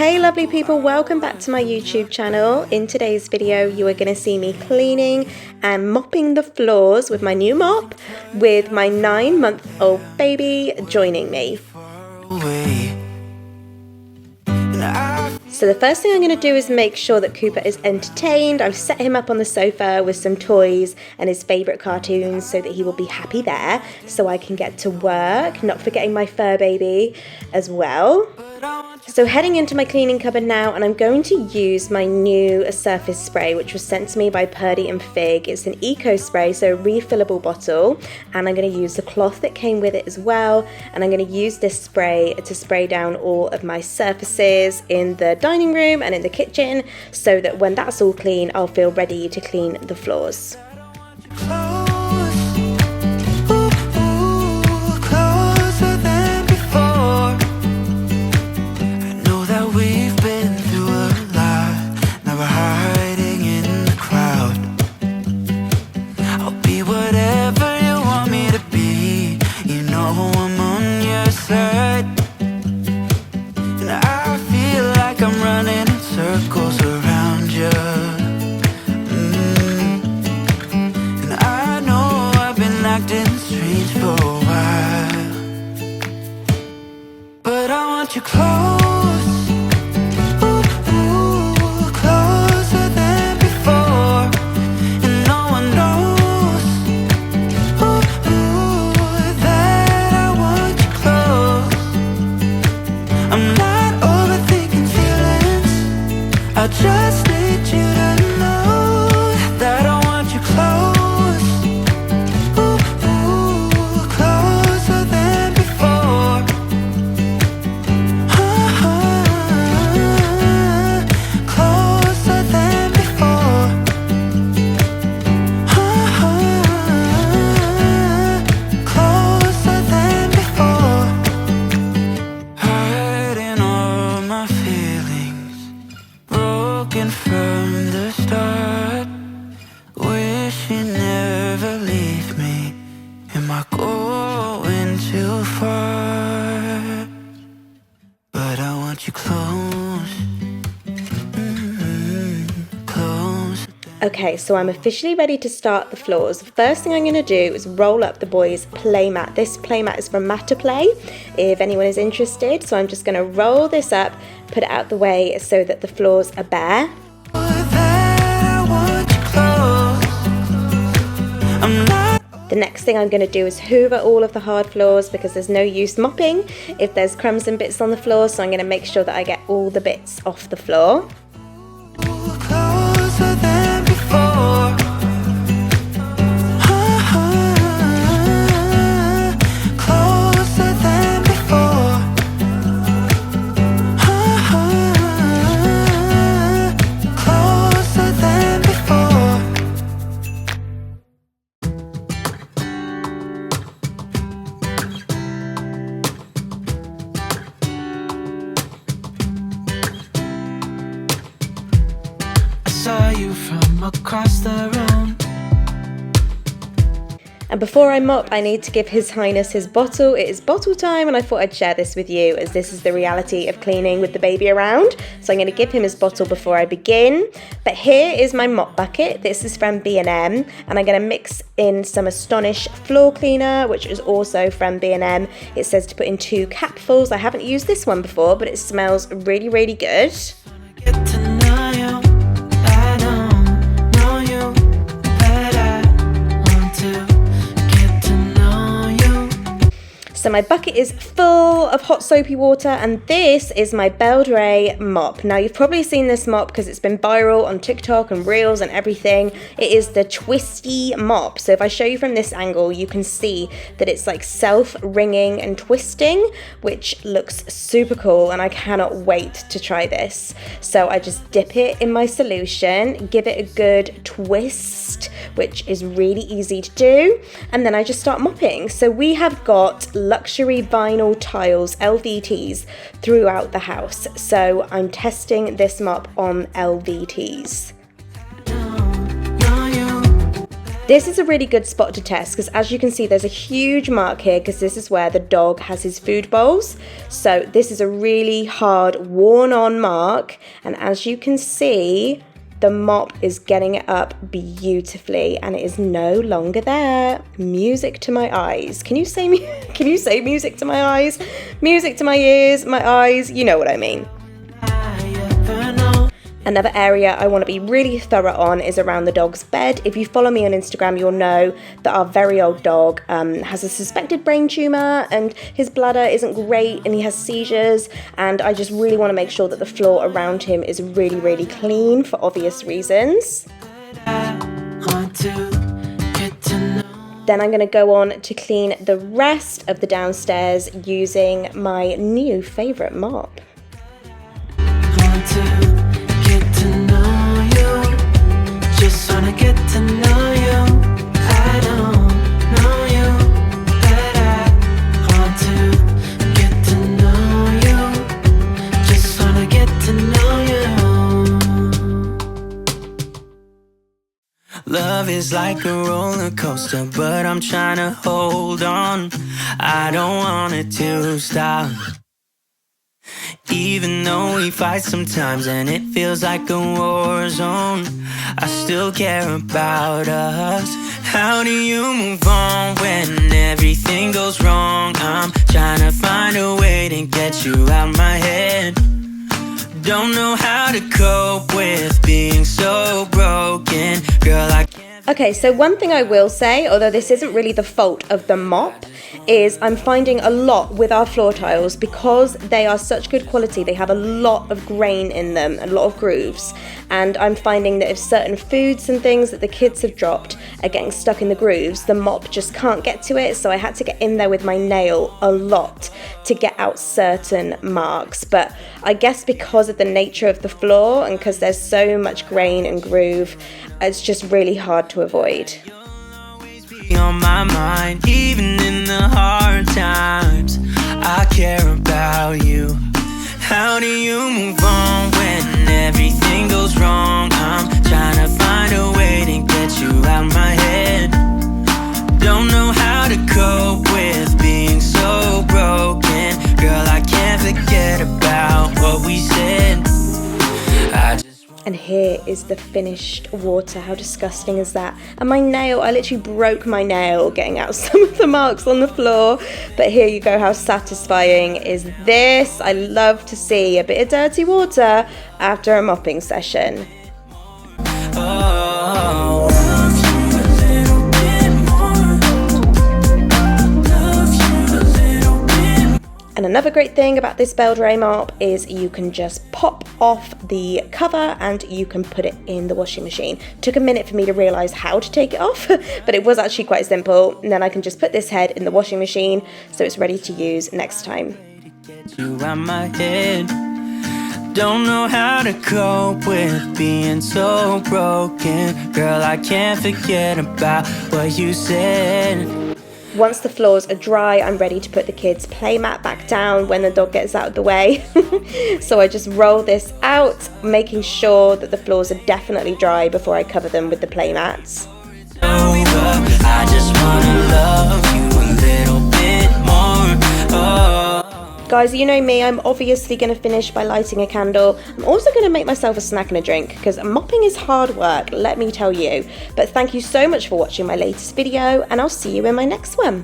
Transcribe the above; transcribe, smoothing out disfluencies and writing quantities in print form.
Hey lovely people, welcome back to my YouTube channel. In today's video you are going to see me cleaning and mopping the floors with my new mop with my 9-month-old baby joining me. So the first thing I'm going to do is make sure that Cooper is entertained. I've set him up on the sofa with some toys and his favourite cartoons so that he will be happy there, so I can get to work, not forgetting my fur baby as well. So heading into my cleaning cupboard now, and I'm going to use my new surface spray which was sent to me by Purdy and Fig. It's an eco spray, so a refillable bottle, and I'm going to use the cloth that came with it as well, and I'm going to use this spray to spray down all of my surfaces in the dining room and in the kitchen so that when that's all clean I'll feel ready to clean the floors. Okay, so I'm officially ready to start the floors. The first thing I'm going to do is roll up the boys' playmat. This playmat is from Matter Play, if anyone is interested. So I'm just going to roll this up, put it out the way so that the floors are bare. The next thing I'm going to do is hoover all of the hard floors because there's no use mopping if there's crumbs and bits on the floor. So I'm going to make sure that I get all the bits off the floor. Across the room. And before I mop, I need to give His Highness his bottle. It is bottle time, and I thought I'd share this with you as this is the reality of cleaning with the baby around. So I'm going to give him his bottle before I begin. But here is my mop bucket. This is from B&M, and I'm going to mix in some Astonish floor cleaner, which is also from B&M. It says to put in 2 capfuls. I haven't used this one before, but it smells really, really good. So my bucket is full of hot soapy water, and this is my Beldray mop. Now you've probably seen this mop because it's been viral on TikTok and Reels and everything. It is the twisty mop. So if I show you from this angle, you can see that it's like self-wringing and twisting, which looks super cool, and I cannot wait to try this. So I just dip it in my solution, give it a good twist, which is really easy to do, and then I just start mopping. So we have got luxury vinyl tiles, LVTs, throughout the house. So I'm testing this mop on LVTs. This is a really good spot to test because as you can see there's a huge mark here because this is where the dog has his food bowls. So this is a really hard worn on mark, and as you can see the mop is getting it up beautifully and it is no longer there. Music to my eyes. Can you say music to my eyes? Music to my ears, my eyes, you know what I mean. Another area I want to be really thorough on is around the dog's bed. If you follow me on Instagram, you'll know that our very old dog has a suspected brain tumour and his bladder isn't great and he has seizures, and I just really want to make sure that the floor around him is really, really clean for obvious reasons. Then I'm going to go on to clean the rest of the downstairs using my new favourite mop. Get to know you. I don't know you, but I want to get to know you. Just wanna get to know you. Love is like a roller coaster, but I'm trying to hold on. I don't want it to stop. Even though we fight sometimes and it feels like a war zone, I still care about us. How do you move on when everything goes wrong? I'm trying to find a way to get you out my head. Don't know how to cope with being so broken. Girl, I can't. Okay, so one thing I will say, although this isn't really the fault of the mop, is I'm finding a lot with our floor tiles, because they are such good quality, they have a lot of grain in them, a lot of grooves, and I'm finding that if certain foods and things that the kids have dropped are getting stuck in the grooves, the mop just can't get to it, so I had to get in there with my nail a lot to get out certain marks. But I guess because of the nature of the floor and because there's so much grain and groove, it's just really hard to avoid. On my mind, even in the hard times, I care about you. How do you move on when everything goes wrong? I'm trying to find a way to get you out my head. Don't know how to cope with being so broken. Girl, I can't forget about what we said. And here is the finished water. How disgusting is that? And my nail, I literally broke my nail getting out some of the marks on the floor. But here you go, how satisfying is this? I love to see a bit of dirty water after a mopping session. And another great thing about this Beldray mop is you can just pop off the cover and you can put it in the washing machine. Took a minute for me to realise how to take it off, but it was actually quite simple. And then I can just put this head in the washing machine so it's ready to use next time. You out my head. Don't know how to cope with being so broken. Girl, I can't forget about what you said. Once the floors are dry, I'm ready to put the kids' play mat back down when the dog gets out of the way. So I just roll this out, making sure that the floors are definitely dry before I cover them with the play mats. I just wanna love you a little bit more. Guys, you know me, I'm obviously going to finish by lighting a candle. I'm also going to make myself a snack and a drink because mopping is hard work, let me tell you. But thank you so much for watching my latest video, and I'll see you in my next one.